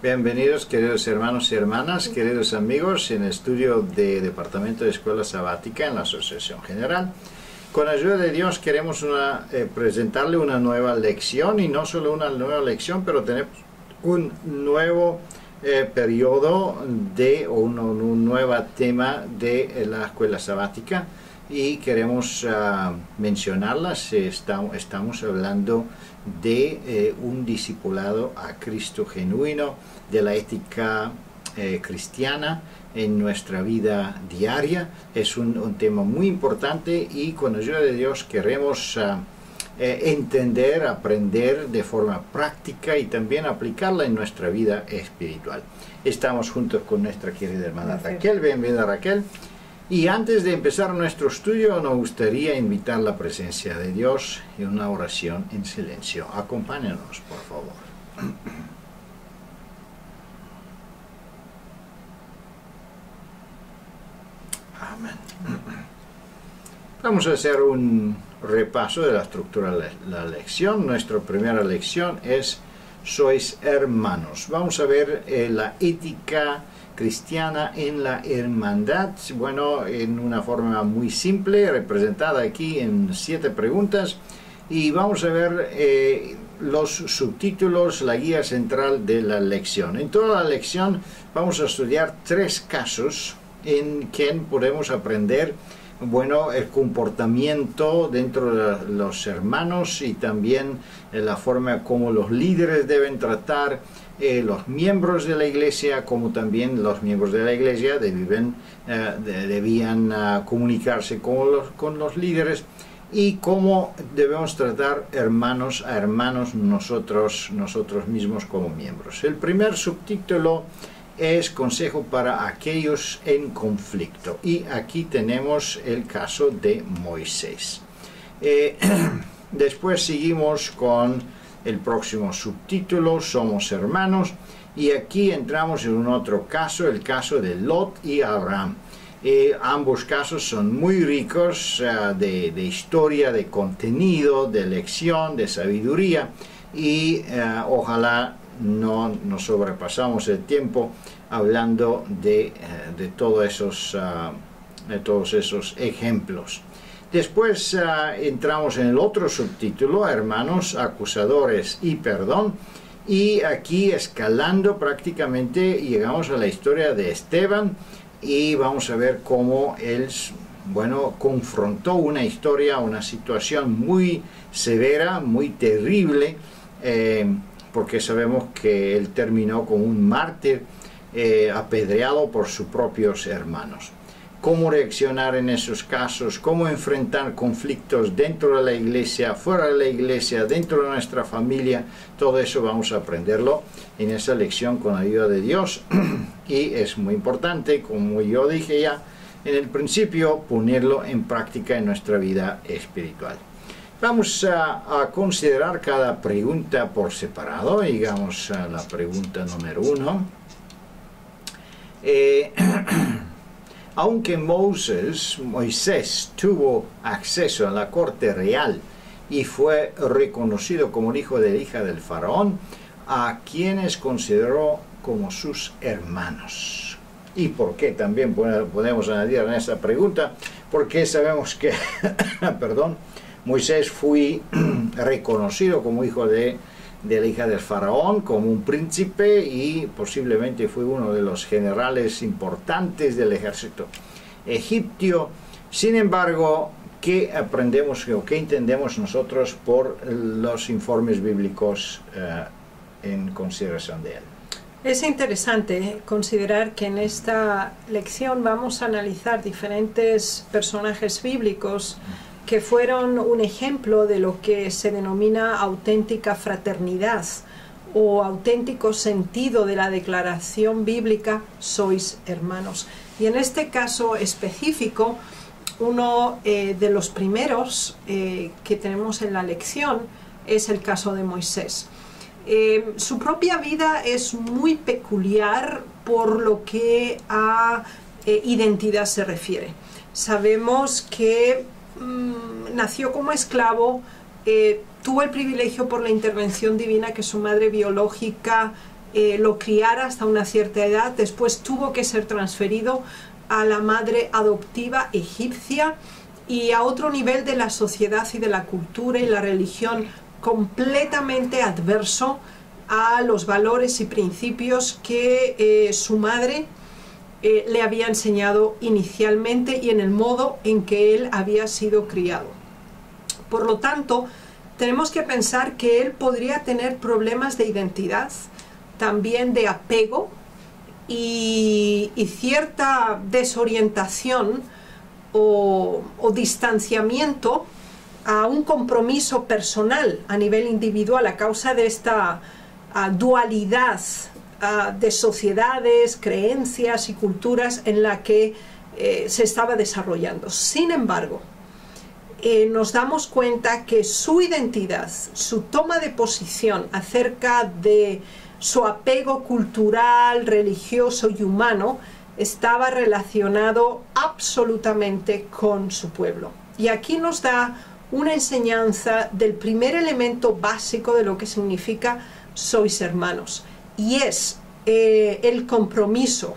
Bienvenidos, queridos hermanos y hermanas, queridos amigos, en el estudio de Departamento de Escuela Sabática en la Asociación General. Con la ayuda de Dios queremos presentarle una nueva lección, y no solo una nueva lección, pero tenemos un nuevo periodo o un nuevo tema de la Escuela Sabática, y queremos mencionarlas. Estamos hablando de un discipulado a Cristo genuino, de la ética cristiana en nuestra vida diaria. Es un tema muy importante, y con la ayuda de Dios queremos entender, aprender de forma práctica y también aplicarla en nuestra vida espiritual. Estamos juntos con nuestra querida hermana Raquel. Bienvenida, Raquel. Y antes de empezar nuestro estudio, nos gustaría invitar la presencia de Dios en una oración en silencio. Acompáñanos, por favor. Amén. Vamos a hacer un repaso de la estructura de la lección. Nuestra primera lección es Sois hermanos. Vamos a ver la ética cristiana en la hermandad, bueno, en una forma muy simple, representada aquí en 7 preguntas, y vamos a ver los subtítulos, la guía central de la lección. En toda la lección vamos a estudiar 3 casos en que podemos aprender, bueno, el comportamiento dentro de los hermanos, y también la forma como los líderes deben tratar los miembros de la iglesia, como también los miembros de la iglesia debían comunicarse con los líderes, y cómo debemos tratar hermanos a hermanos nosotros mismos como miembros. El primer subtítulo es consejo para aquellos en conflicto, y aquí tenemos el caso de Moisés. Después seguimos con el próximo subtítulo, somos hermanos, y aquí entramos en un otro caso, el caso de Lot y Abraham. Ambos casos son muy ricos de historia, de contenido, de lección, de sabiduría, y ojalá no nos sobrepasamos el tiempo hablando de todos esos ejemplos. Después entramos en el otro subtítulo, hermanos, acusadores y perdón, y aquí escalando prácticamente llegamos a la historia de Esteban, y vamos a ver cómo él, bueno, confrontó una situación muy severa, muy terrible, porque sabemos que él terminó como un mártir, apedreado por sus propios hermanos. Cómo reaccionar en esos casos, cómo enfrentar conflictos dentro de la iglesia, fuera de la iglesia, dentro de nuestra familia, todo eso vamos a aprenderlo en esa lección con la ayuda de Dios. Y es muy importante, como yo dije ya en el principio, ponerlo en práctica en nuestra vida espiritual. Vamos a considerar cada pregunta por separado. Digamos la pregunta número 1. Aunque Moisés tuvo acceso a la corte real y fue reconocido como el hijo de la hija del faraón, ¿a quienes consideró como sus hermanos? ¿Y por qué? También podemos añadir en esta pregunta, porque sabemos que Moisés fue reconocido como hijo de la hija del faraón, como un príncipe, y posiblemente fue uno de los generales importantes del ejército egipcio. Sin embargo, ¿qué aprendemos o qué entendemos nosotros por los informes bíblicos en consideración de él? Es interesante considerar que en esta lección vamos a analizar diferentes personajes bíblicos que fueron un ejemplo de lo que se denomina auténtica fraternidad o auténtico sentido de la declaración bíblica, sois hermanos. Y en este caso específico, uno de los primeros que tenemos en la lección es el caso de Moisés. Su propia vida es muy peculiar por lo que a identidad se refiere. Sabemos que nació como esclavo, tuvo el privilegio por la intervención divina que su madre biológica lo criara hasta una cierta edad. Después tuvo que ser transferido a la madre adoptiva egipcia y a otro nivel de la sociedad y de la cultura y la religión completamente adverso a los valores y principios que su madre le había enseñado inicialmente y en el modo en que él había sido criado. Por lo tanto, tenemos que pensar que él podría tener problemas de identidad, también de apego y cierta desorientación o distanciamiento a un compromiso personal a nivel individual a causa de esta dualidad de sociedades, creencias y culturas en la que se estaba desarrollando. Sin embargo, nos damos cuenta que su identidad, su toma de posición acerca de su apego cultural, religioso y humano estaba relacionado absolutamente con su pueblo. Y aquí nos da una enseñanza del primer elemento básico de lo que significa sois hermanos, y es el compromiso,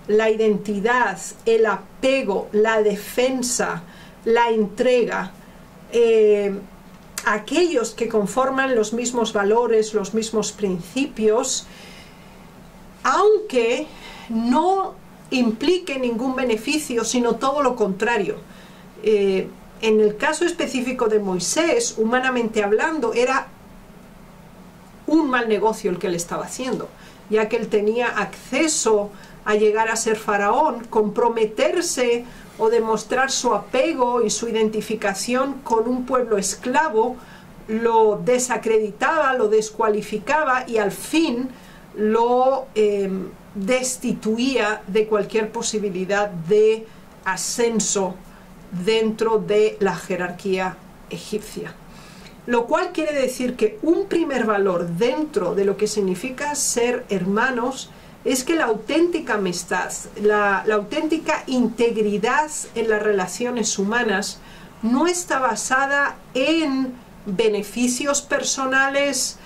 la identidad, el apego, la defensa, la entrega. Aquellos que conforman los mismos valores, los mismos principios, aunque no implique ningún beneficio, sino todo lo contrario. En el caso específico de Moisés, humanamente hablando, era un mal negocio el que él estaba haciendo, ya que él tenía acceso a llegar a ser faraón, comprometerse o demostrar su apego y su identificación con un pueblo esclavo lo desacreditaba, lo descualificaba y al fin lo destituía de cualquier posibilidad de ascenso dentro de la jerarquía egipcia. Lo cual quiere decir que un primer valor dentro de lo que significa ser hermanos es que la auténtica amistad, la auténtica integridad en las relaciones humanas no está basada en beneficios personales,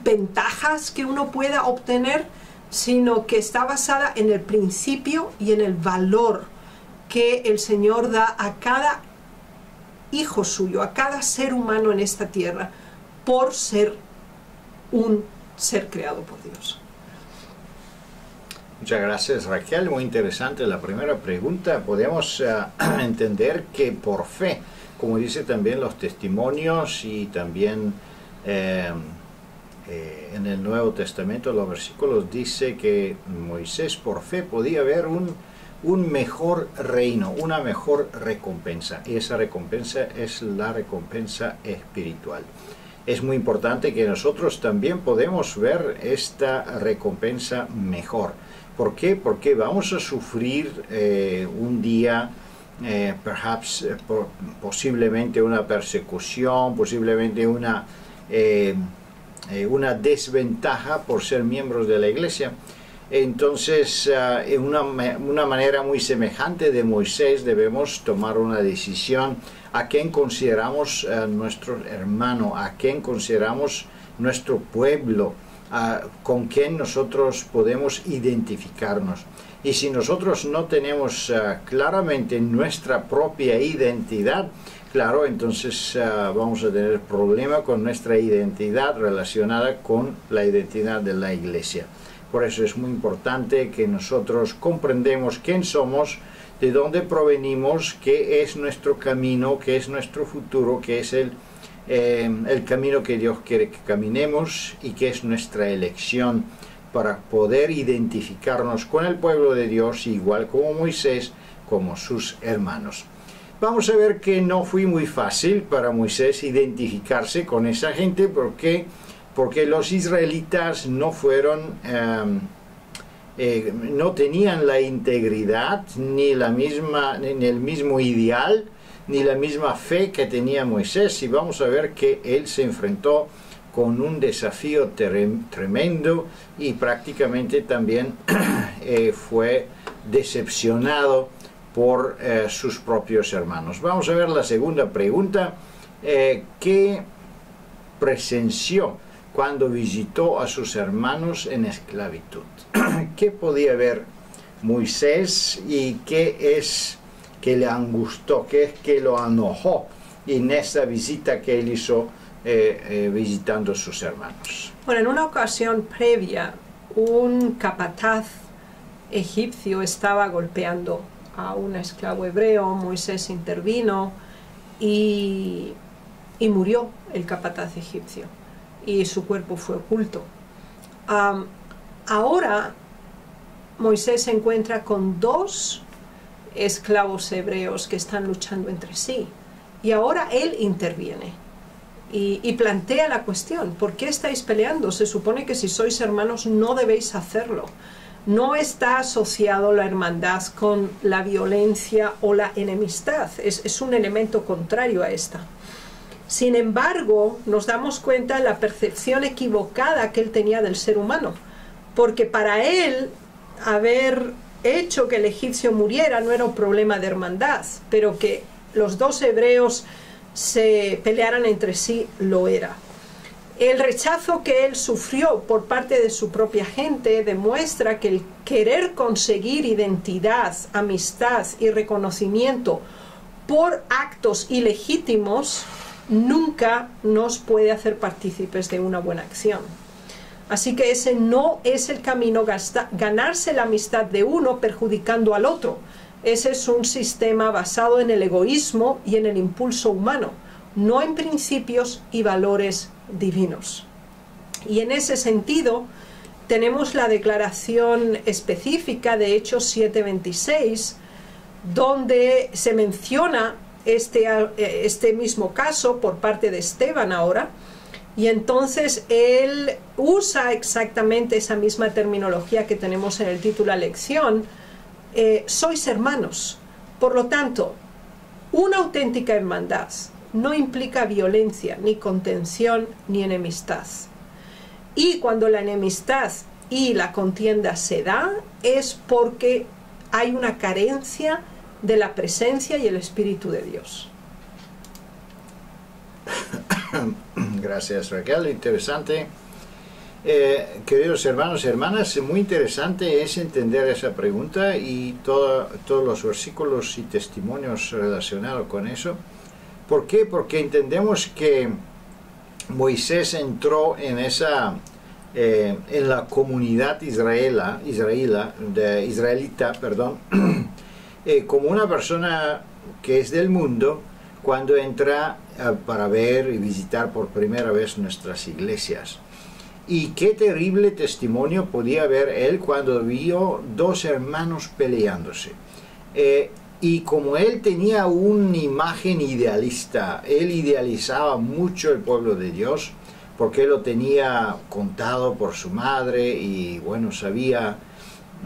ventajas que uno pueda obtener, sino que está basada en el principio y en el valor que el Señor da a cada hijo suyo, a cada ser humano en esta tierra, por ser un ser creado por Dios. Muchas gracias, Raquel, muy interesante la primera pregunta. Podemos entender que por fe, como dice también los testimonios y también en el Nuevo Testamento los versículos dice que Moisés por fe podía ver un mejor reino, una mejor recompensa, y esa recompensa es la recompensa espiritual. Es muy importante que nosotros también podemos ver esta recompensa mejor. ¿Por qué? Porque vamos a sufrir un día, posiblemente una persecución, posiblemente una desventaja por ser miembros de la iglesia. Entonces, en una manera muy semejante de Moisés, debemos tomar una decisión a quién consideramos nuestro hermano, a quién consideramos nuestro pueblo, con quién nosotros podemos identificarnos. Y si nosotros no tenemos claramente nuestra propia identidad, claro, entonces vamos a tener problema con nuestra identidad relacionada con la identidad de la iglesia. Por eso es muy importante que nosotros comprendamos quién somos, de dónde provenimos, qué es nuestro camino, qué es nuestro futuro, qué es el camino que Dios quiere que caminemos y qué es nuestra elección para poder identificarnos con el pueblo de Dios, igual como Moisés, como sus hermanos. Vamos a ver que no fue muy fácil para Moisés identificarse con esa gente porque los israelitas no fueron, no tenían la integridad, ni el mismo ideal, ni la misma fe que tenía Moisés. Y vamos a ver que él se enfrentó con un desafío tremendo y prácticamente también fue decepcionado por sus propios hermanos. Vamos a ver la segunda pregunta. ¿Qué presenció cuando visitó a sus hermanos en esclavitud. ¿Qué podía ver Moisés y qué es que le angustió, qué es que lo enojó en esta visita que él hizo visitando a sus hermanos? Bueno, en una ocasión previa, un capataz egipcio estaba golpeando a un esclavo hebreo. Moisés intervino y murió el capataz egipcio y su cuerpo fue oculto. Ahora Moisés se encuentra con dos esclavos hebreos que están luchando entre sí y ahora él interviene y plantea la cuestión: ¿por qué estáis peleando? Se supone que si sois hermanos no debéis hacerlo. No está asociado la hermandad con la violencia o la enemistad, es un elemento contrario a esta. Sin embargo, nos damos cuenta de la percepción equivocada que él tenía del ser humano, porque para él haber hecho que el egipcio muriera no era un problema de hermandad, pero que los dos hebreos se pelearan entre sí lo era. El rechazo que él sufrió por parte de su propia gente demuestra que el querer conseguir identidad, amistad y reconocimiento por actos ilegítimos nunca nos puede hacer partícipes de una buena acción. Así que ese no es el camino, ganarse la amistad de uno perjudicando al otro. Ese es un sistema basado en el egoísmo y en el impulso humano, no en principios y valores divinos. Y en ese sentido tenemos la declaración específica de Hechos 7:26, donde se menciona este mismo caso por parte de Esteban ahora, y entonces él usa exactamente esa misma terminología que tenemos en el título de la lección: sois hermanos. Por lo tanto, una auténtica hermandad no implica violencia, ni contención, ni enemistad. Y cuando la enemistad y la contienda se da, es porque hay una carencia de la presencia y el Espíritu de Dios. Gracias, Raquel, interesante. Queridos hermanos y hermanas, muy interesante es entender esa pregunta y todos los versículos y testimonios relacionados con eso. ¿Por qué? Porque entendemos que Moisés entró en la comunidad israelita, como una persona que es del mundo cuando entra para ver y visitar por primera vez nuestras iglesias. Y qué terrible testimonio podía ver él cuando vio dos hermanos peleándose. Y como él tenía una imagen idealista, él idealizaba mucho el pueblo de Dios, porque él lo tenía contado por su madre y bueno, sabía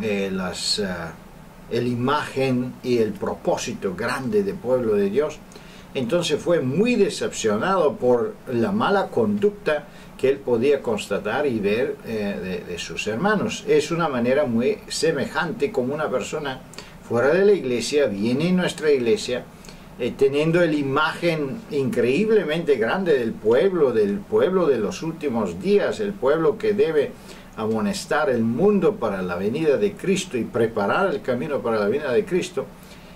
la imagen y el propósito grande del pueblo de Dios. Entonces fue muy decepcionado por la mala conducta que él podía constatar y ver de sus hermanos. Es una manera muy semejante como una persona fuera de la iglesia viene a nuestra iglesia teniendo la imagen increíblemente grande del pueblo de los últimos días, el pueblo que debe amonestar el mundo para la venida de Cristo y preparar el camino para la venida de Cristo,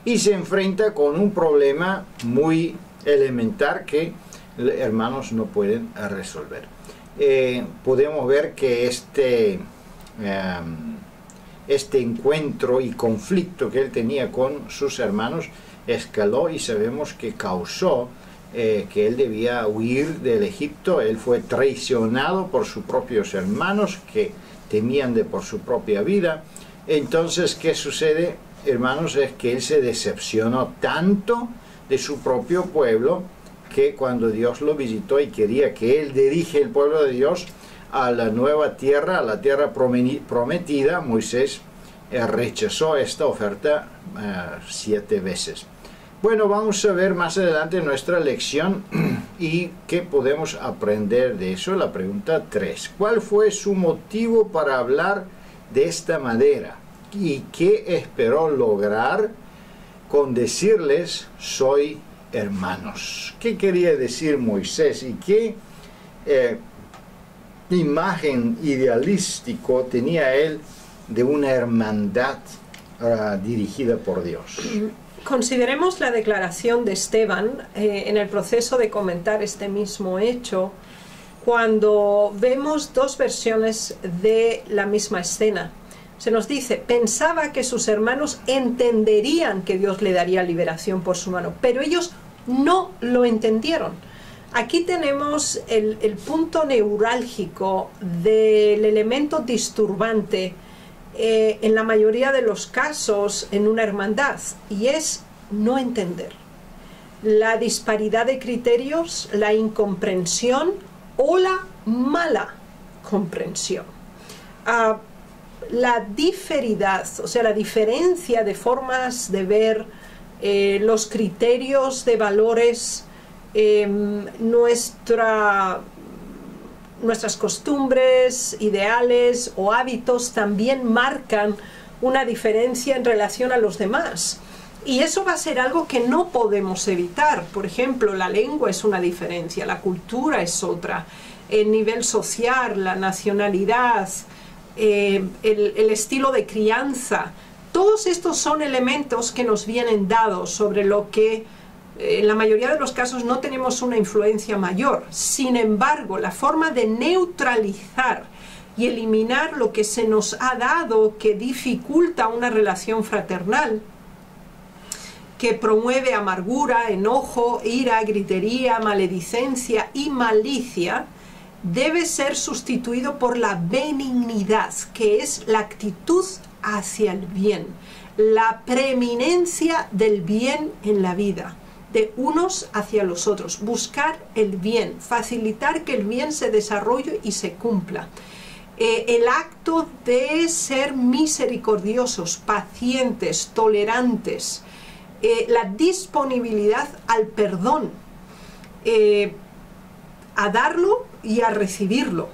y se enfrenta con un problema muy elemental que hermanos no pueden resolver. Podemos ver que este encuentro y conflicto que él tenía con sus hermanos escaló y sabemos que causó que él debía huir del Egipto. Él fue traicionado por sus propios hermanos que temían por su propia vida. Entonces, ¿qué sucede, hermanos? Es que él se decepcionó tanto de su propio pueblo que cuando Dios lo visitó y quería que él dirige el pueblo de Dios a la nueva tierra, a la tierra prometida, Moisés rechazó esta oferta 7 veces. Bueno, vamos a ver más adelante nuestra lección y qué podemos aprender de eso. La pregunta 3. ¿Cuál fue su motivo para hablar de esta manera? ¿Y qué esperó lograr con decirles soy hermanos? ¿Qué quería decir Moisés y qué imagen idealístico tenía él de una hermandad dirigida por Dios? Consideremos la declaración de Esteban en el proceso de comentar este mismo hecho, cuando vemos dos versiones de la misma escena. Se nos dice, pensaba que sus hermanos entenderían que Dios le daría liberación por su mano, pero ellos no lo entendieron. Aquí tenemos el punto neurálgico del elemento disturbante en la mayoría de los casos en una hermandad, y es no entender. La disparidad de criterios, la incomprensión o la mala comprensión. La diferidad, o sea, la diferencia de formas de ver, los criterios de valores, nuestras costumbres, ideales o hábitos también marcan una diferencia en relación a los demás. Y eso va a ser algo que no podemos evitar. Por ejemplo, la lengua es una diferencia, la cultura es otra, el nivel social, la nacionalidad, el estilo de crianza. Todos estos son elementos que nos vienen dados sobre lo que en la mayoría de los casos no tenemos una influencia mayor. Sin embargo, la forma de neutralizar y eliminar lo que se nos ha dado que dificulta una relación fraternal, que promueve amargura, enojo, ira, gritería, maledicencia y malicia, debe ser sustituido por la benignidad, que es la actitud hacia el bien, la preeminencia del bien en la vida, de unos hacia los otros, buscar el bien, facilitar que el bien se desarrolle y se cumpla. El acto de ser misericordiosos, pacientes, tolerantes, la disponibilidad al perdón, a darlo y a recibirlo.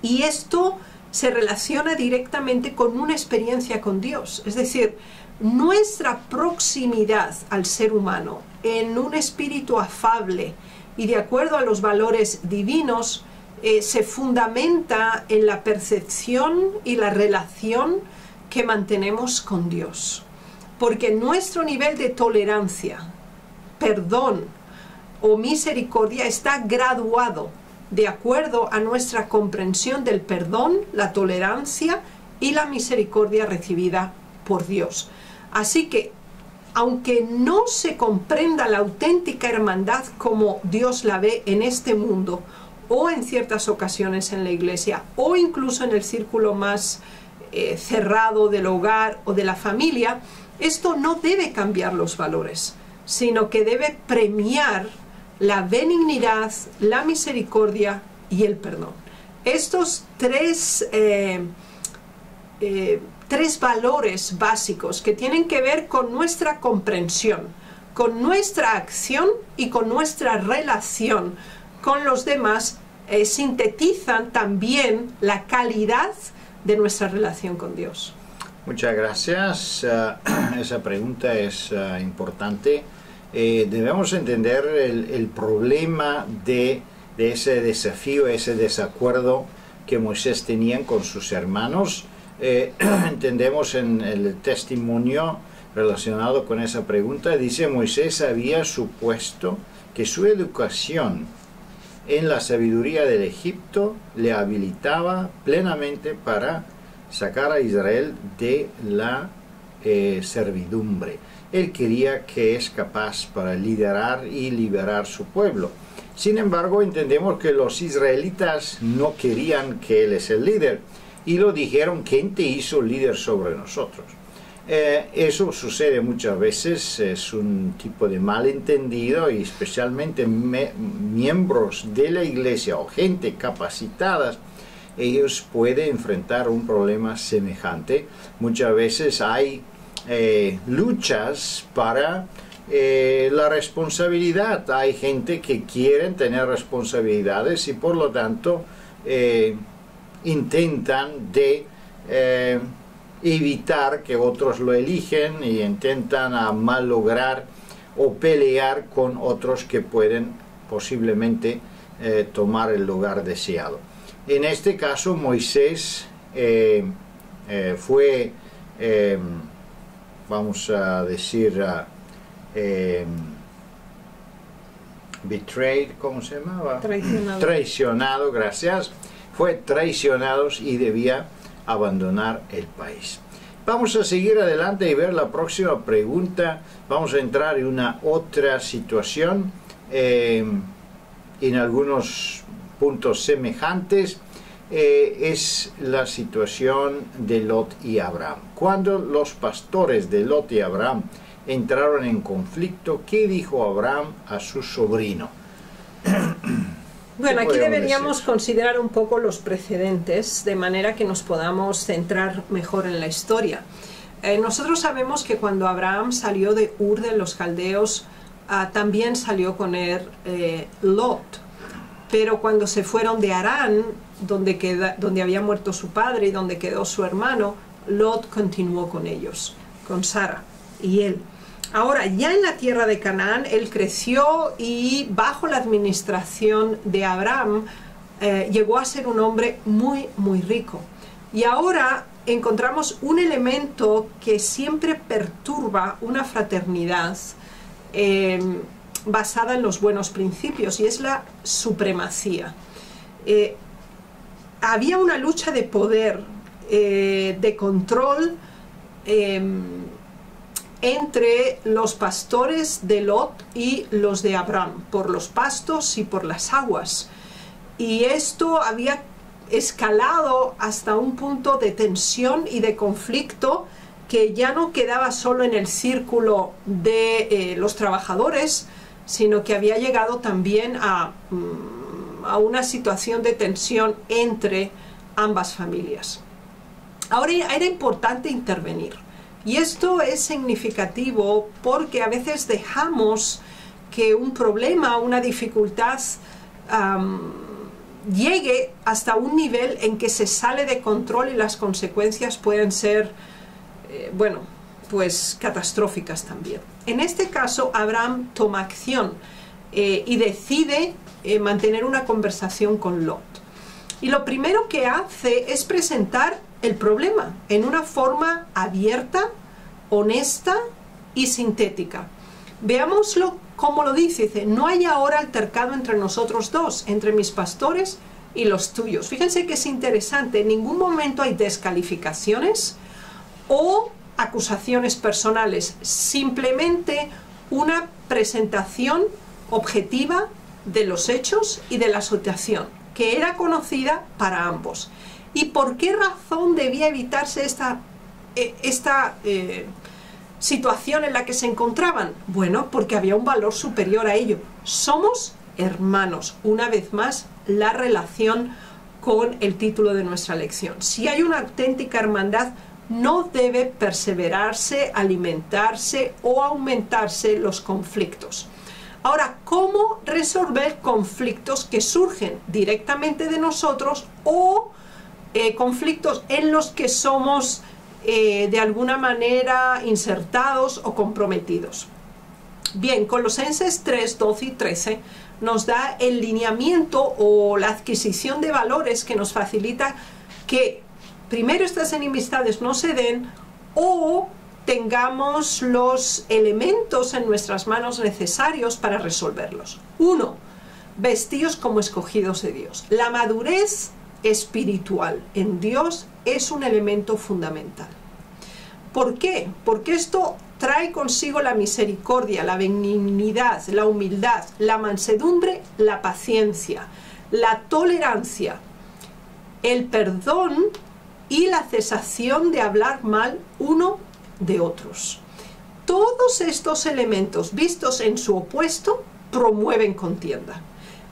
Y esto se relaciona directamente con una experiencia con Dios, es decir, nuestra proximidad al ser humano en un espíritu afable y de acuerdo a los valores divinos se fundamenta en la percepción y la relación que mantenemos con Dios. Porque nuestro nivel de tolerancia, perdón o misericordia está graduado de acuerdo a nuestra comprensión del perdón, la tolerancia y la misericordia recibida por Dios. Así que, aunque no se comprenda la auténtica hermandad como Dios la ve en este mundo, o en ciertas ocasiones en la iglesia, o incluso en el círculo más cerrado del hogar o de la familia, esto no debe cambiar los valores, sino que debe premiar la benignidad, la misericordia y el perdón. Estos tres valores básicos que tienen que ver con nuestra comprensión, con nuestra acción y con nuestra relación con los demás, sintetizan también la calidad de nuestra relación con Dios. Muchas gracias. Esa pregunta es importante. Debemos entender el problema de ese desafío, ese desacuerdo que Moisés tenía con sus hermanos. Entendemos en el testimonio relacionado con esa pregunta, dice: Moisés había supuesto que su educación en la sabiduría del Egipto le habilitaba plenamente para sacar a Israel de la servidumbre. Él quería que es capaz para liderar y liberar su pueblo. Sin embargo, entendemos que los israelitas no querían que él es el líder y lo dijeron: ¿quién te hizo líder sobre nosotros? Eso sucede muchas veces, es un tipo de malentendido, y especialmente miembros de la iglesia o gente capacitada, ellos pueden enfrentar un problema semejante. Muchas veces hay luchas para la responsabilidad. Hay gente que quiere tener responsabilidades y por lo tanto intentan de evitar que otros lo eligen y intentan malograr o pelear con otros que pueden posiblemente tomar el lugar deseado. En este caso Moisés fue, vamos a decir, betrayed, ¿cómo se llamaba? Traicionado. Traicionado, gracias. Fue traicionado y debía abandonar el país. Vamos a seguir adelante y ver la próxima pregunta. Vamos a entrar en una otra situación, en algunos puntos semejantes. Es la situación de Lot y Abraham. Cuando los pastores de Lot y Abraham entraron en conflicto, ¿qué dijo Abraham a su sobrino? Bueno, aquí deberíamos considerar un poco los precedentes, de manera que nos podamos centrar mejor en la historia. Nosotros sabemos que cuando Abraham salió de Ur de los Caldeos, también salió con él Lot. Pero cuando se fueron de Harán, donde había muerto su padre y donde quedó su hermano, Lot continuó con ellos, con Sara y él. Ahora, ya en la tierra de Canaán, él creció y bajo la administración de Abraham llegó a ser un hombre muy, muy rico. Y ahora encontramos un elemento que siempre perturba una fraternidad basada en los buenos principios, y es la supremacía. Había una lucha de poder, de control, entre los pastores de Lot y los de Abraham, por los pastos y por las aguas. Y esto había escalado hasta un punto de tensión y de conflicto que ya no quedaba solo en el círculo de los trabajadores, sino que había llegado también a una situación de tensión entre ambas familias. Ahora era importante intervenir. Y esto es significativo porque a veces dejamos que un problema, una dificultad llegue hasta un nivel en que se sale de control y las consecuencias pueden ser, bueno, pues catastróficas también. En este caso, Abraham toma acción y decide mantener una conversación con Lot. Y lo primero que hace es presentar el problema en una forma abierta, honesta y sintética. Veámoslo como lo dice, no hay ahora altercado entre nosotros dos, entre mis pastores y los tuyos. Fíjense que es interesante, en ningún momento hay descalificaciones o acusaciones personales, simplemente una presentación objetiva de los hechos y de la situación, que era conocida para ambos. ¿Y por qué razón debía evitarse esta situación en la que se encontraban? Bueno, porque había un valor superior a ello. Somos hermanos. Una vez más, la relación con el título de nuestra lección. Si hay una auténtica hermandad, no debe perseverarse, alimentarse o aumentarse los conflictos. Ahora, ¿cómo resolver conflictos que surgen directamente de nosotros o conflictos en los que somos de alguna manera insertados o comprometidos? Bien, Colosenses 3, 12 y 13 nos da el lineamiento o la adquisición de valores que nos facilita que primero estas enemistades no se den o tengamos los elementos en nuestras manos necesarios para resolverlos. 1. Vestíos como escogidos de Dios. La madurez espiritual en Dios es un elemento fundamental. ¿Por qué? Porque esto trae consigo la misericordia, la benignidad, la humildad, la mansedumbre, la paciencia, la tolerancia, el perdón y la cesación de hablar mal uno de otros. Todos estos elementos vistos en su opuesto promueven contienda.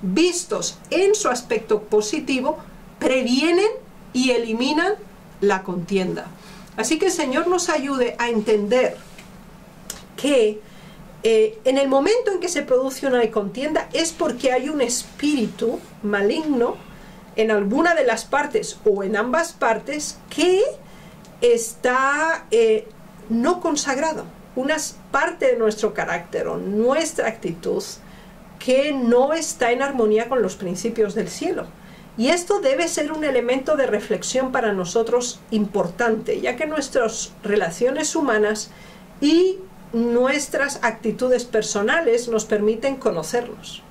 Vistos en su aspecto positivo, previenen y eliminan la contienda. Así que el Señor nos ayude a entender que en el momento en que se produce una contienda es porque hay un espíritu maligno en alguna de las partes o en ambas partes que está no consagrado. Una parte de nuestro carácter o nuestra actitud que no está en armonía con los principios del cielo. Y esto debe ser un elemento de reflexión para nosotros importante, ya que nuestras relaciones humanas y nuestras actitudes personales nos permiten conocernos.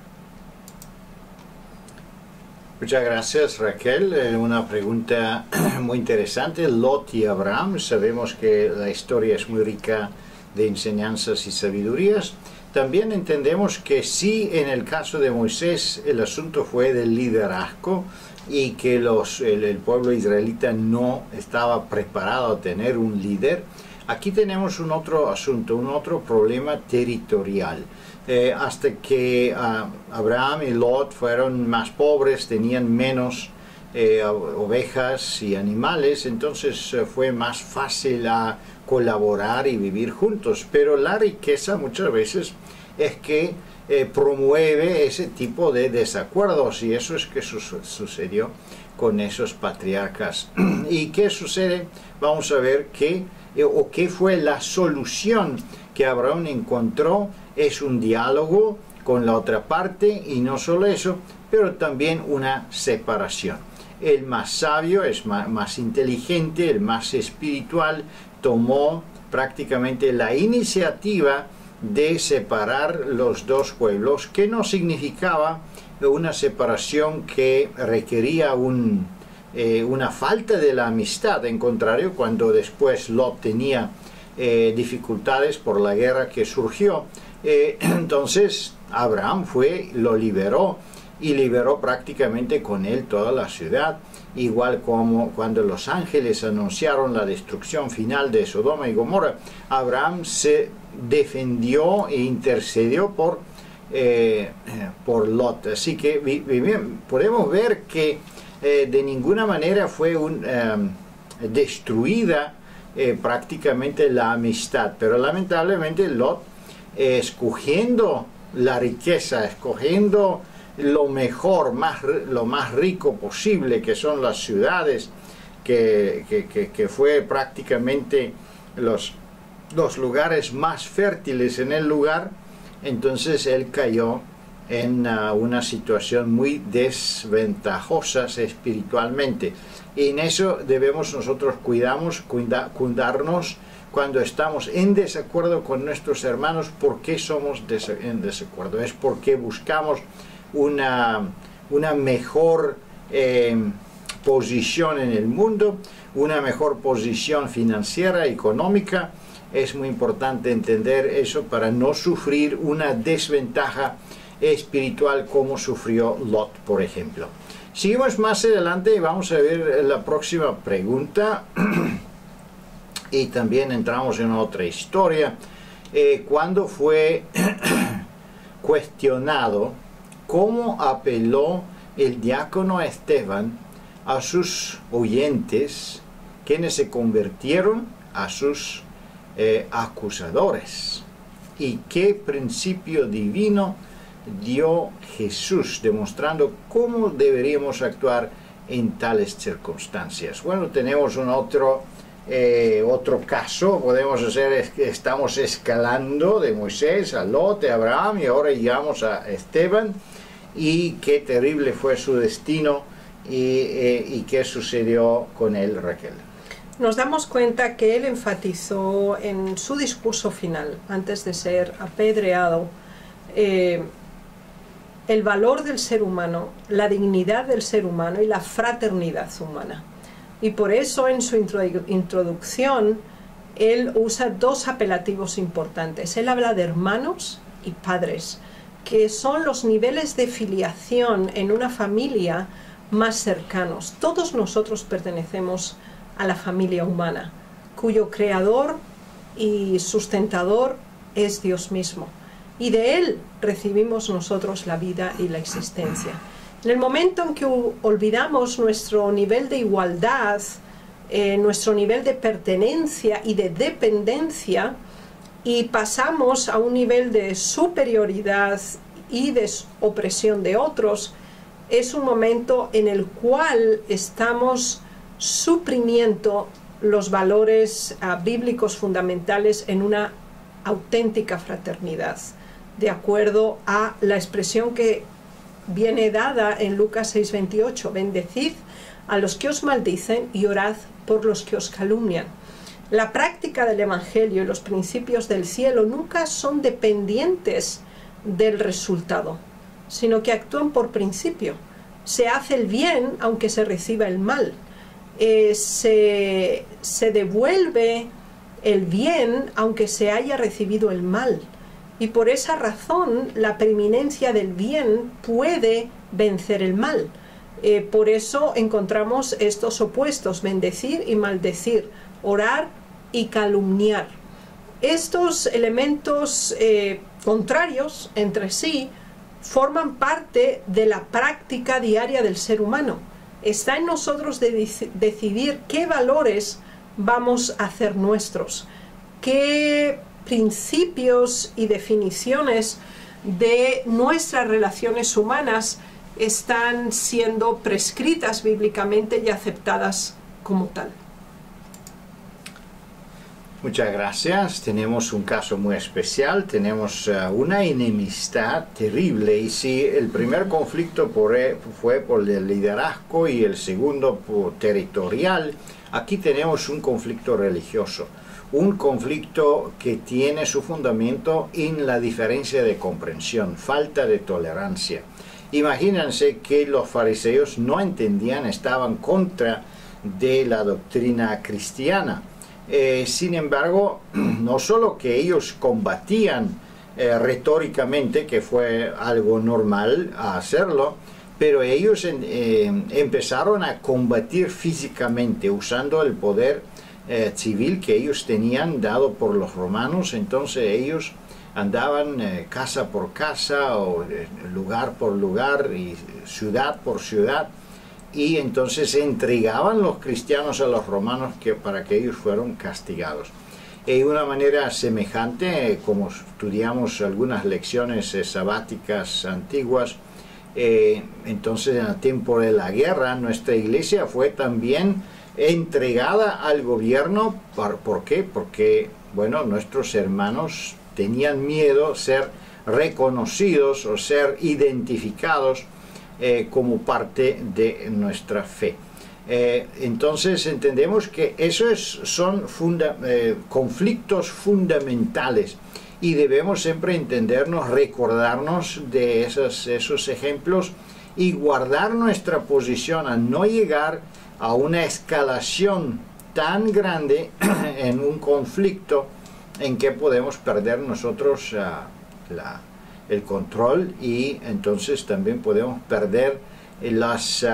Muchas gracias, Raquel. Una pregunta muy interesante. Lot y Abraham. Sabemos que la historia es muy rica de enseñanzas y sabidurías. También entendemos que sí, en el caso de Moisés, el asunto fue del liderazgo y que el pueblo israelita no estaba preparado a tener un líder. Aquí tenemos un otro asunto, un otro problema territorial. Hasta que Abraham y Lot fueron más pobres, tenían menos ovejas y animales, entonces fue más fácil a colaborar y vivir juntos. Pero la riqueza muchas veces es que promueve ese tipo de desacuerdos, y eso es que sucedió con esos patriarcas. ¿Y qué sucede? Vamos a ver qué fue la solución que Abraham encontró. Es un diálogo con la otra parte, y no solo eso, pero también una separación. El más sabio, más inteligente, el más espiritual, tomó prácticamente la iniciativa de separar los dos pueblos, que no significaba una separación que requería una falta de la amistad. En contrario, cuando después Lot tenía dificultades por la guerra que surgió, entonces Abraham lo liberó, y liberó prácticamente con él toda la ciudad, igual como cuando los ángeles anunciaron la destrucción final de Sodoma y Gomorra. Abraham se defendió e intercedió por Lot. Así que podemos ver que de ninguna manera fue destruida prácticamente la amistad, pero lamentablemente Lot, escogiendo la riqueza, escogiendo lo mejor, lo más rico posible, que son las ciudades, que fue prácticamente los lugares más fértiles en el lugar, entonces él cayó en una situación muy desventajosa espiritualmente. Y en eso debemos nosotros cuidarnos cuando estamos en desacuerdo con nuestros hermanos. ¿Por qué somos en desacuerdo? Es porque buscamos una mejor posición en el mundo, una mejor posición financiera, económica. Es muy importante entender eso para no sufrir una desventaja espiritual como sufrió Lot, por ejemplo. Seguimos más adelante y vamos a ver la próxima pregunta. Y también entramos en otra historia. Cuando fue cuestionado cómo apeló el diácono Esteban a sus oyentes, quienes se convirtieron a sus acusadores, y qué principio divino dio Jesús, demostrando cómo deberíamos actuar en tales circunstancias. Bueno, tenemos un otro caso, podemos hacer, estamos escalando de Moisés a Lot, de Abraham, y ahora llegamos a Esteban, y qué terrible fue su destino, y qué sucedió con él, Raquel. Nos damos cuenta que él enfatizó en su discurso final, antes de ser apedreado, el valor del ser humano, la dignidad del ser humano y la fraternidad humana. Y por eso en su introducción él usa dos apelativos importantes. Él habla de hermanos y padres, que son los niveles de filiación en una familia más cercanos. Todos nosotros pertenecemos a la familia humana, cuyo creador y sustentador es Dios mismo, y de Él recibimos nosotros la vida y la existencia. En el momento en que olvidamos nuestro nivel de igualdad, nuestro nivel de pertenencia y de dependencia, y pasamos a un nivel de superioridad y de opresión de otros, es un momento en el cual estamos suprimiendo los valores bíblicos fundamentales en una auténtica fraternidad. de acuerdo a la expresión que viene dada en Lucas 6:28, bendecid a los que os maldicen y orad por los que os calumnian. La práctica del Evangelio y los principios del cielo nunca son dependientes del resultado, sino que actúan por principio. Se hace el bien aunque se reciba el mal. Se devuelve el bien aunque se haya recibido el mal. Y por esa razón la preeminencia del bien puede vencer el mal. Por eso encontramos estos opuestos, bendecir y maldecir, orar y calumniar. Estos elementos contrarios entre sí forman parte de la práctica diaria del ser humano. Está en nosotros decidir qué valores vamos a hacer nuestros, qué principios y definiciones de nuestras relaciones humanas están siendo prescritas bíblicamente y aceptadas como tal. Muchas gracias. Tenemos un caso muy especial, tenemos una enemistad terrible, y si el primer conflicto fue por el liderazgo y el segundo por territorial, aquí tenemos un conflicto religioso, un conflicto que tiene su fundamento en la diferencia de comprensión, falta de tolerancia. Imagínense que los fariseos no entendían, estaban contra de la doctrina cristiana. Sin embargo, no solo que ellos combatían retóricamente, que fue algo normal a hacerlo, pero ellos empezaron a combatir físicamente usando el poder civil que ellos tenían dado por los romanos. Entonces ellos andaban casa por casa o lugar por lugar y ciudad por ciudad, y entonces entregaban los cristianos a los romanos para que ellos fueran castigados. De una manera semejante, como estudiamos algunas lecciones sabáticas antiguas, entonces en el tiempo de la guerra nuestra iglesia fue también entregada al gobierno. ¿Por qué? Porque, bueno, nuestros hermanos tenían miedo ser reconocidos o ser identificados como parte de nuestra fe. Entonces entendemos que esos son conflictos fundamentales, y debemos siempre entendernos, recordarnos de esos ejemplos y guardar nuestra posición a no llegar a una escalación tan grande en un conflicto en que podemos perder nosotros el control, y entonces también podemos perder las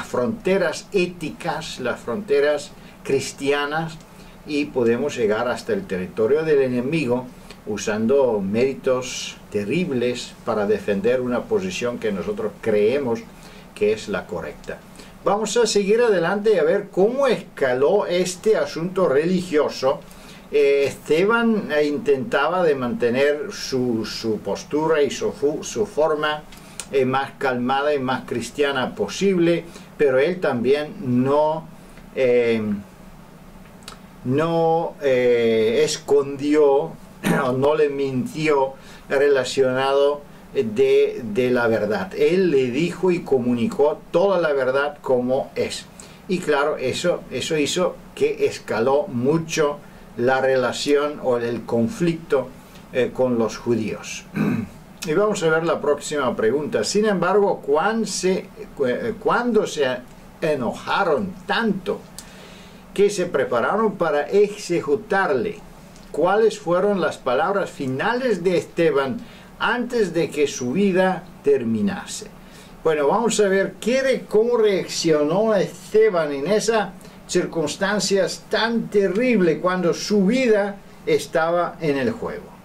fronteras éticas, las fronteras cristianas, y podemos llegar hasta el territorio del enemigo usando méritos terribles para defender una posición que nosotros creemos que es la correcta. Vamos a seguir adelante y a ver cómo escaló este asunto religioso. Esteban intentaba de mantener su postura y su forma más calmada y más cristiana posible, pero él también no escondió o no le mintió relacionado de la verdad. Él le dijo y comunicó toda la verdad como es. Y claro, eso hizo que escaló mucho la relación o el conflicto con los judíos. Y vamos a ver la próxima pregunta. Sin embargo, cuando se enojaron tanto que se prepararon para ejecutarle, ¿cuáles fueron las palabras finales de Esteban antes de que su vida terminase? Bueno, vamos a ver cómo reaccionó Esteban en esas circunstancias tan terribles cuando su vida estaba en el juego.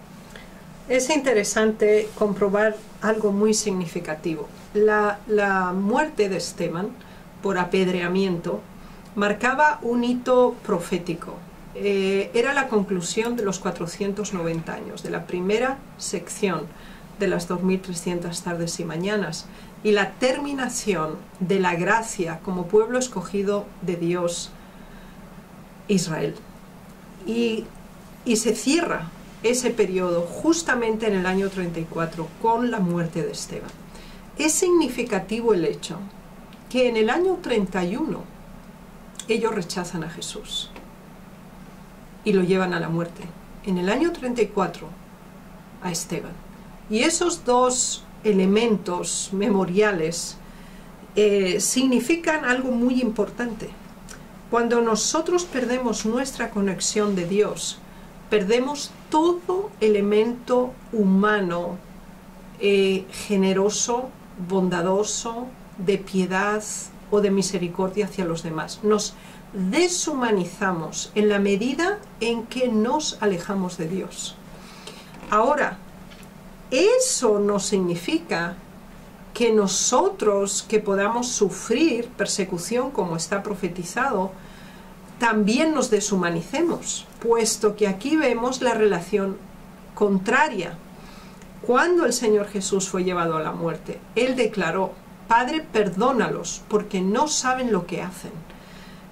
Es interesante comprobar algo muy significativo. La muerte de Esteban por apedreamiento marcaba un hito profético. Era la conclusión de los 490 años, de la primera sección de las 2300 tardes y mañanas, y la terminación de la gracia como pueblo escogido de Dios, Israel. Y se cierra ese periodo justamente en el año 34 con la muerte de Esteban. Es significativo el hecho que en el año 31 ellos rechazan a Jesús y lo llevan a la muerte. En el año 34 a Esteban. Y esos dos elementos memoriales significan algo muy importante. Cuando nosotros perdemos nuestra conexión de Dios, perdemos todo elemento humano, generoso, bondadoso, de piedad o de misericordia hacia los demás. Nos deshumanizamos en la medida en que nos alejamos de Dios. Ahora, eso no significa que nosotros que podamos sufrir persecución como está profetizado, también nos deshumanicemos, puesto que aquí vemos la relación contraria. Cuando el Señor Jesús fue llevado a la muerte, Él declaró: Padre, perdónalos, porque no saben lo que hacen.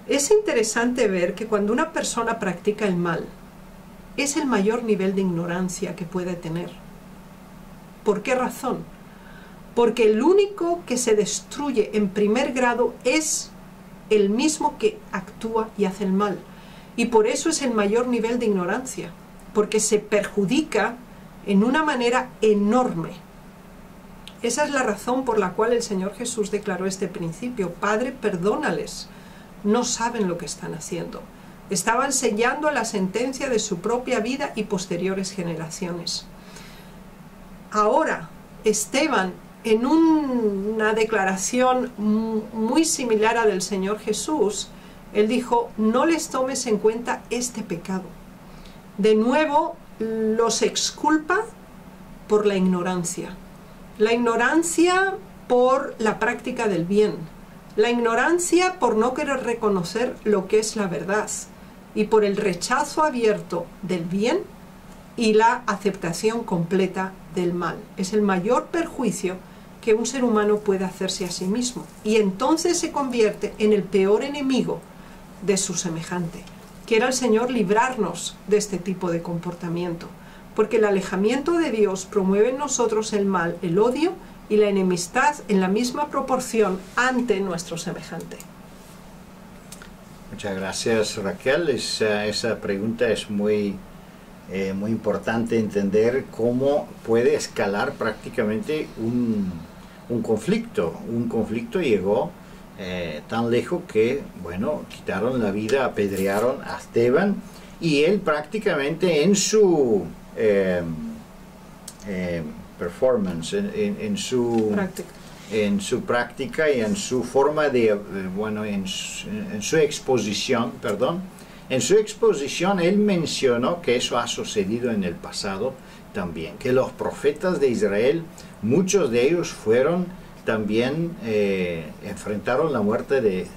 Es interesante ver que cuando una persona practica el mal, es el mayor nivel de ignorancia que puede tener. ¿Por qué razón? Porque el único que se destruye en primer grado es el mismo que actúa y hace el mal. Y por eso es el mayor nivel de ignorancia, porque se perjudica en una manera enorme. Esa es la razón por la cual el Señor Jesús declaró este principio: Padre, perdónales, no saben lo que están haciendo. Estaban sellando la sentencia de su propia vida y posteriores generaciones. Ahora, Esteban, en una declaración muy similar a la del Señor Jesús, él dijo: no les tomes en cuenta este pecado. De nuevo, los exculpa por la ignorancia. La ignorancia por la práctica del bien. La ignorancia por no querer reconocer lo que es la verdad. Y por el rechazo abierto del bien y la aceptación completa del mal. Es el mayor perjuicio que un ser humano puede hacerse a sí mismo. Y entonces se convierte en el peor enemigo de su semejante. Quiera el Señor librarnos de este tipo de comportamiento, porque el alejamiento de Dios promueve en nosotros el mal, el odio y la enemistad en la misma proporción ante nuestro semejante. Muchas gracias, Raquel. Esa pregunta es muy importante entender cómo puede escalar prácticamente un conflicto. Un conflicto llegó tan lejos que, bueno, quitaron la vida, apedrearon a Esteban, y él prácticamente en su performance, en su práctica y en su forma de, en su exposición, en su exposición él mencionó que eso ha sucedido en el pasado también, que los profetas de Israel, muchos de ellos fueron también, enfrentaron la muerte de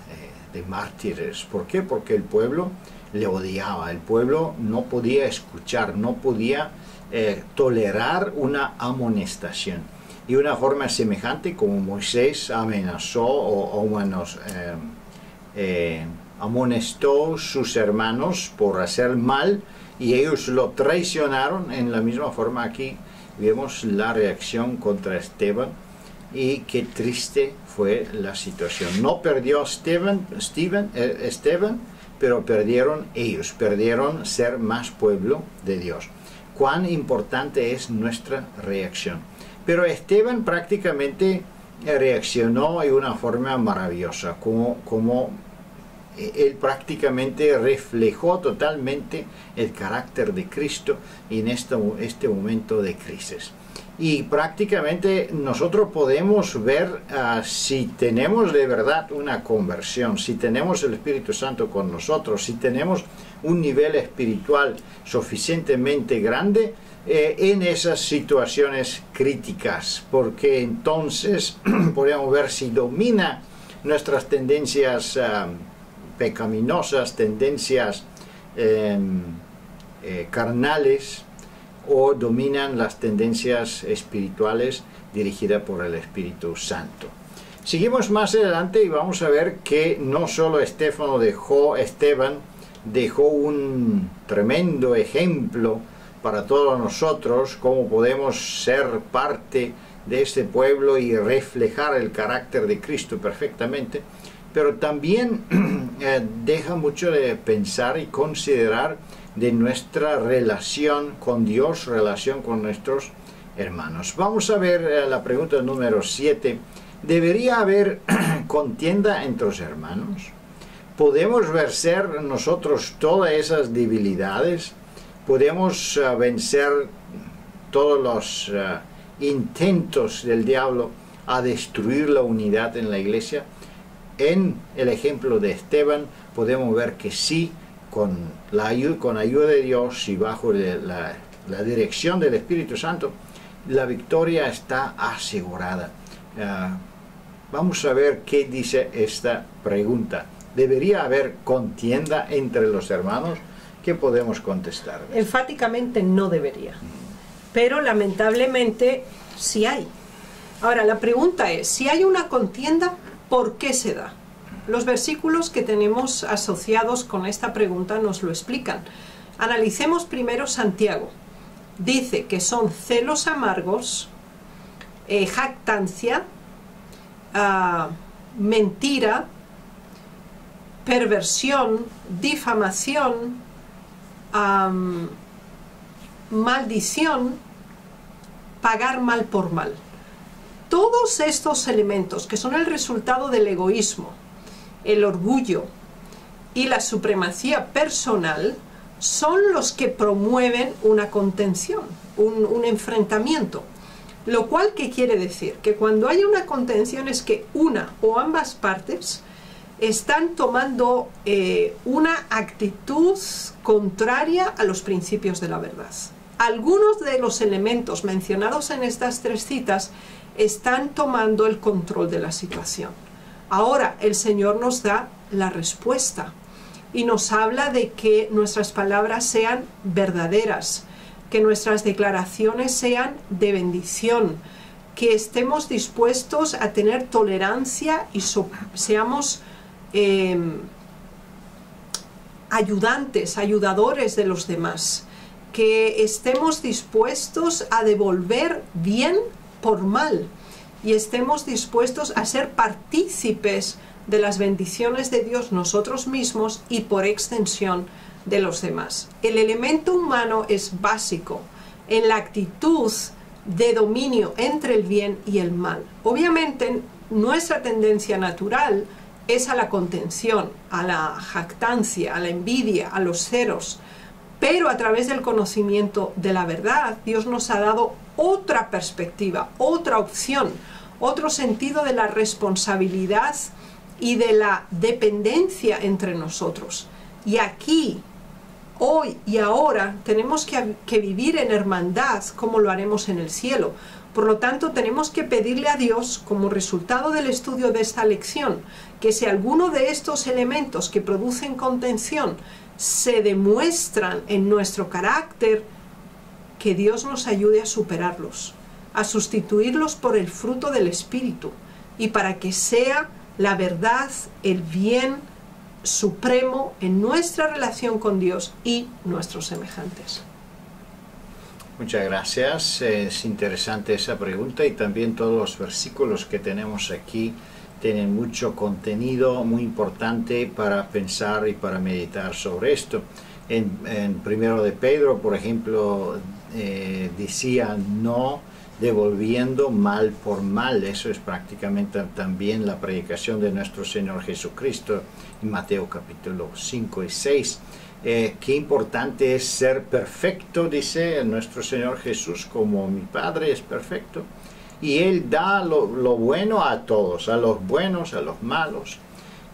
mártires. ¿Por qué? Porque el pueblo le odiaba, el pueblo no podía escuchar, no podía tolerar una amonestación. Y una forma semejante como Moisés amenazó o amonestó sus hermanos por hacer mal y ellos lo traicionaron, en la misma forma aquí vemos la reacción contra Esteban, y qué triste fue la situación. No perdió Esteban, pero perdieron ellos, perdieron ser más pueblo de Dios. Cuán importante es nuestra reacción. Pero Esteban prácticamente reaccionó de una forma maravillosa, como él prácticamente reflejó totalmente el carácter de Cristo en este momento de crisis. Y prácticamente nosotros podemos ver si tenemos de verdad una conversión, si tenemos el Espíritu Santo con nosotros, si tenemos un nivel espiritual suficientemente grande en esas situaciones críticas, porque entonces podemos ver si domina nuestras tendencias pecaminosas, tendencias carnales, o dominan las tendencias espirituales dirigidas por el Espíritu Santo. Seguimos más adelante y vamos a ver que no solo Esteban dejó un tremendo ejemplo para todos nosotros, cómo podemos ser parte de este pueblo y reflejar el carácter de Cristo perfectamente, pero también deja mucho de pensar y considerar de nuestra relación con Dios, relación con nuestros hermanos. Vamos a ver la pregunta número 7. ¿Debería haber contienda entre los hermanos? ¿Podemos vencer nosotros todas esas debilidades? ¿Podemos vencer todos los intentos del diablo a destruir la unidad en la iglesia? En el ejemplo de Esteban podemos ver que sí, con ayuda de Dios y bajo la dirección del Espíritu Santo, la victoria está asegurada. Vamos a ver qué dice esta pregunta. ¿Debería haber contienda entre los hermanos? ¿Qué podemos contestar? Enfáticamente no debería, pero lamentablemente sí hay. Ahora, la pregunta es, si hay una contienda, ¿por qué se da? Los versículos que tenemos asociados con esta pregunta nos lo explican. Analicemos primero Santiago. Dice que son celos amargos, jactancia, mentira, perversión, difamación, maldición, pagar mal por mal. Todos estos elementos que son el resultado del egoísmo, el orgullo y la supremacía personal son los que promueven una contención, un enfrentamiento. Lo cual, ¿qué quiere decir? Que cuando hay una contención es que una o ambas partes están tomando una actitud contraria a los principios de la verdad. Algunos de los elementos mencionados en estas 3 citas están tomando el control de la situación. Ahora el Señor nos da la respuesta y nos habla de que nuestras palabras sean verdaderas, que nuestras declaraciones sean de bendición, que estemos dispuestos a tener tolerancia y seamos ayudadores de los demás, que estemos dispuestos a devolver bien por mal y estemos dispuestos a ser partícipes de las bendiciones de Dios nosotros mismos y por extensión de los demás. El elemento humano es básico en la actitud de dominio entre el bien y el mal. Obviamente nuestra tendencia natural es a la contención, a la jactancia, a la envidia, a los celos, pero a través del conocimiento de la verdad, Dios nos ha dado otra perspectiva, otra opción, otro sentido de la responsabilidad y de la dependencia entre nosotros. Y aquí, hoy y ahora, tenemos que vivir en hermandad como lo haremos en el cielo. Por lo tanto, tenemos que pedirle a Dios, como resultado del estudio de esta lección, que si alguno de estos elementos que producen contención se demuestran en nuestro carácter, que Dios nos ayude a superarlos, a sustituirlos por el fruto del Espíritu, y para que sea la verdad, el bien supremo en nuestra relación con Dios y nuestros semejantes. Muchas gracias. Es interesante esa pregunta y también todos los versículos que tenemos aquí tienen mucho contenido muy importante para pensar y para meditar sobre esto. En primero de Pedro, por ejemplo, decía no devolviendo mal por mal. Eso es prácticamente también la predicación de nuestro Señor Jesucristo en Mateo capítulo 5 y 6. Qué importante es ser perfecto, dice nuestro Señor Jesús, como mi Padre es perfecto. Y Él da lo bueno a todos, a los buenos, a los malos.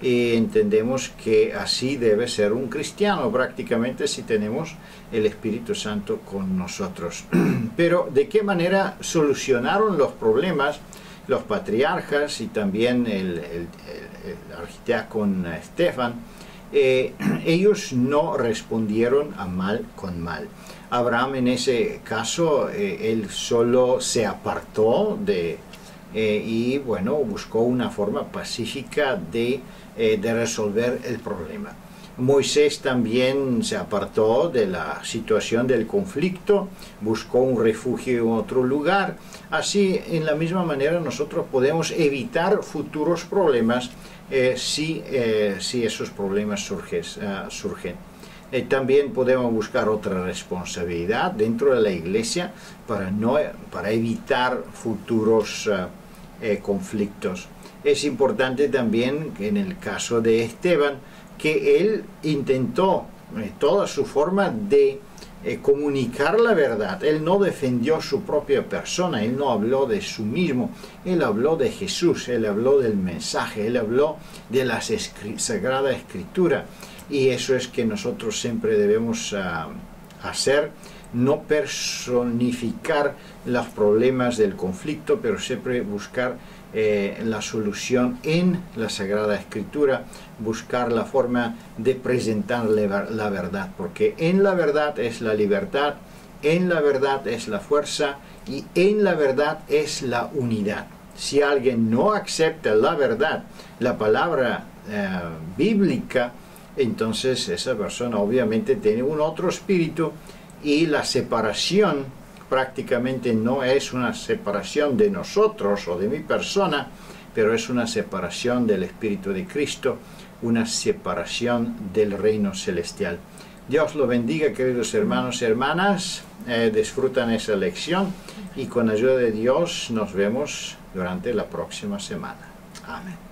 Y entendemos que así debe ser un cristiano prácticamente si tenemos el Espíritu Santo con nosotros. Pero ¿de qué manera solucionaron los problemas los patriarcas y también el archidiácono Esteban? Ellos no respondieron a mal con mal. Abraham en ese caso, él solo se apartó y bueno, buscó una forma pacífica de resolver el problema. Moisés también se apartó de la situación del conflicto, buscó un refugio en otro lugar. Así, en la misma manera, nosotros podemos evitar futuros problemas si esos problemas surgen. También podemos buscar otra responsabilidad dentro de la iglesia para evitar futuros conflictos. Es importante también que en el caso de Esteban, que él intentó toda su forma de comunicar la verdad. Él no defendió su propia persona, él no habló de sí mismo, él habló de Jesús, él habló del mensaje, él habló de la Sagrada Escritura. Y eso es que nosotros siempre debemos hacer, no personificar los problemas del conflicto, pero siempre buscar la solución en la Sagrada Escritura, buscar la forma de presentar la verdad, porque en la verdad es la libertad, en la verdad es la fuerza y en la verdad es la unidad. Si alguien no acepta la verdad, la palabra bíblica, entonces esa persona obviamente tiene un otro espíritu y la separación prácticamente no es una separación de nosotros o de mi persona, pero es una separación del Espíritu de Cristo, una separación del reino celestial. Dios lo bendiga, queridos hermanos y hermanas, disfrutan esa lección y con ayuda de Dios nos vemos durante la próxima semana. Amén.